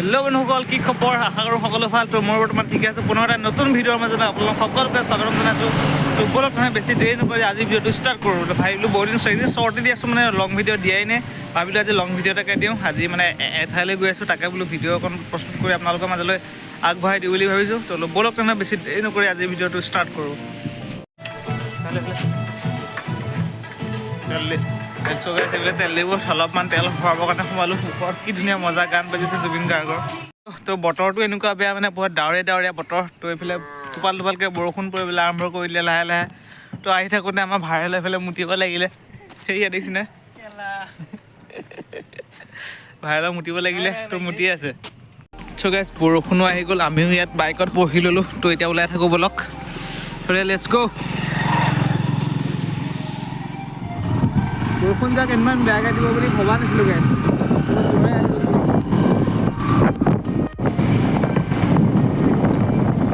Hello' বন্ধুসকল, কি খবৰ? আশা কৰোঁ সকলো ভাল। তো মোৰ বৰ্তমান ঠিকে আছে। পুনৰ এটা নতুন ভিডিঅ'ৰ মাজত আপোনালোক সকলোকে স্বাগতম জনাইছোঁ। তো বলক নহয় বেছি দেৰি নকৰি আজি ভিডিঅ'টো ষ্টাৰ্ট কৰোঁ। তো ভাবিলোঁ বহুত দিন শ্বৰ্টে দি আছোঁ, মানে লং ভিডিঅ' দিয়াই নাই। ভাবিলোঁ আজি লং ভিডিঅ' এটাকে দিওঁ। আজি মানে এঠাইলৈ গৈ আছোঁ, তাকে বোলো ভিডিঅ' অকণ প্ৰস্তুত কৰি আপোনালোকৰ মাজলৈ আগবঢ়াই দিওঁ বুলি ভাবিছোঁ। তো বলক নহয় বেছি দেৰি নকৰি আজি ভিডিঅ'টো ষ্টাৰ্ট কৰোঁ। তেল দিব, অলপমান তেল ভৰাবৰ কাৰণে সোমালোঁ। ওপৰত কি ধুনীয়া মজা গান বাজিছে জুবিন গাৰ্গৰ। তো বতৰটো এনেকুৱা বেয়া, মানে বহুত ডাৱৰীয়া বতৰ। তো এইফালে টোপালকৈ বৰষুণ পৰিবলৈ আৰম্ভ কৰি দিলে লাহে লাহে। তো আহি থাকোঁতে আমাৰ ভাইৰেল এইফালে মুতিব লাগিলে। সেয়া দেখিছেনে, ভাইৰেলক মুতিব লাগিলে, তো মুতি আছে। চ' গাইছ, বৰষুণো আহি গ'ল, আমিও ইয়াত বাইকত বহি ল'লোঁ। তো এতিয়া ওলাই থাকোঁ বলক, লেটছ গ'। বৰষুণ যাক ইমান বেয়াকৈ দিব বুলি ভবা নাছিলোঁ গাইছ।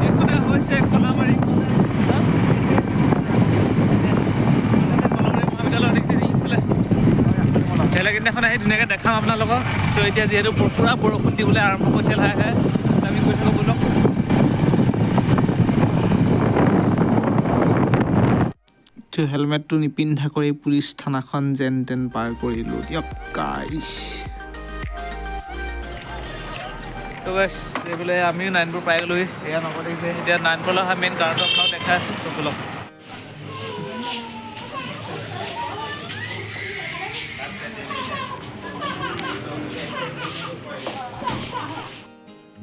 এইখনে হৈছে কলাবাৰী মহাবিদ্যালয়, বেলেগ দিনাখন আহি ধুনীয়াকৈ দেখাম আপোনালোকক। চ' এতিয়া যিহেতু পুৰা বৰষুণ দিবলৈ আৰম্ভ কৰিছে লাহে লাহে, আমি গৈ থাকোঁ বলক। হেলমেটটো নিপিন্ধা কৰি পুলিচ থানাখন যেন তেন পাৰ কৰিলোঁ দিয়ক গাইছ। তো গাইছ, এইফালে আমিও নাইনপুৰ পাই গ'লোহি। এয়া নকওঁ দেখিছে, এতিয়া নাইনপুৰলৈ অহা মেইন কাৰণটো আপোনাক দেখাই আছোঁ। তো বলক।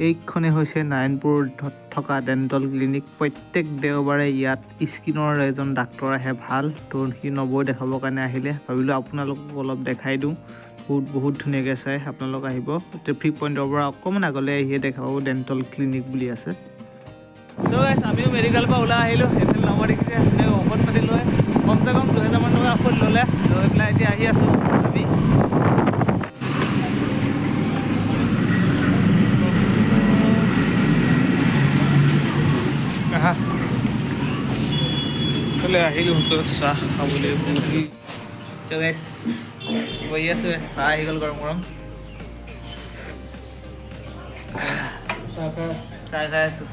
এইখনে হৈছে নাৰায়ণপুৰত থকা ডেণ্টেল ক্লিনিক। প্ৰত্যেক দেওবাৰে ইয়াত স্কিনৰ এজন ডাক্তৰ আহে ভাল। তো সি নবৌ দেখাবৰ কাৰণে আহিলে, ভাবিলোঁ আপোনালোকক অলপ দেখাই দিওঁ। বহুত ধুনীয়াকৈ চাই, আপোনালোক আহিব। ট্ৰেফিক পইণ্টৰ পৰা অকণমান আগলৈ আহিয়ে দেখাব, ডেণ্টেল ক্লিনিক বুলি আছে। তো গাইছ, আমিও মেডিকেলৰ পৰা ওলাই আহিলোঁ। এইফালে নবৌ দেখিছে, ধুনীয়াকৈ ঔষধ পাতি লৈ কমচে কম 2000মান টকা ঔষধ ল'লে। লৈ পেলাই এতিয়া আহি আছোঁ আমি। আহিলোঁ হোটেলত চাহ খাবলৈ। বহি আছোঁ, চাহ আহি গ'ল গৰম গৰম। চাহ খাই আছোঁ।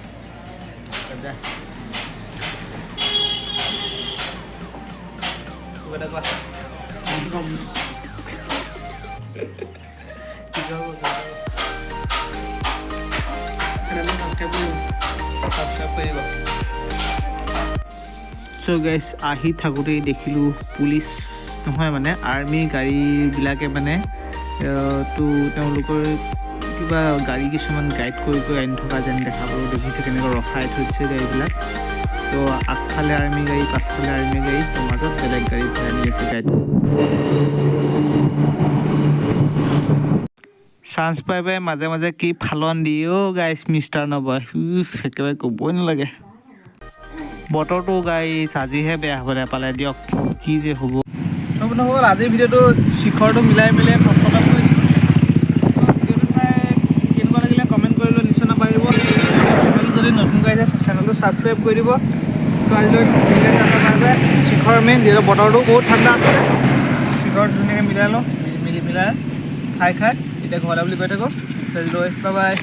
চ' গাইছ, আহি থাকোঁতেই দেখিলোঁ পুলিচ নহয়, মানে আৰ্মি গাড়ীবিলাকে মানে তো তেওঁলোকৰ কিবা গাড়ী কিছুমান গাইড কৰি আনি থকা যেন দেখা পালোঁ। দেখিছে কেনেকৈ ৰখাই থৈছে গাড়ীবিলাক। তো আগফালে আৰ্মি গাড়ী, পাছফালে আৰ্মি গাড়ী, তো মাজত বেলেগ গাড়ী আনি আছে গাইড। চান্স পাই মাজে মাজে কি ফালন দিও গাইছ মিষ্টাৰ নবয়, একেবাৰে ক'বই নালাগে। বতৰটো গাইছ আজিহে বেয়া হ'ব নাপালে দিয়ক, কি যে হ'ব। বন্ধুসকল, আজিৰ ভিডিঅ'টো শিখৰটো মিলাই মেলি খতম কৰিছোঁ। ভিডিঅ'টো চাই কেনেকুৱা লাগিলে কমেণ্ট কৰিবলৈ নিশ্চয় নাপাহৰিব। চেনেলটো যদি নতুনকৈ আহিছে চেনেলটো ছাবস্ক্ৰাইব কৰি দিব। চ' আজিলৈ শিখৰ মেইন, যিহেতু বতৰটো বহুত ঠাণ্ডা আছিলে, শিখৰ ধুনীয়াকৈ মিলাই লওঁ, মিলাই খাই এতিয়া ঘৰলৈ বুলি কৈ থাকোঁ। চ' আজিলৈ বাই বাই।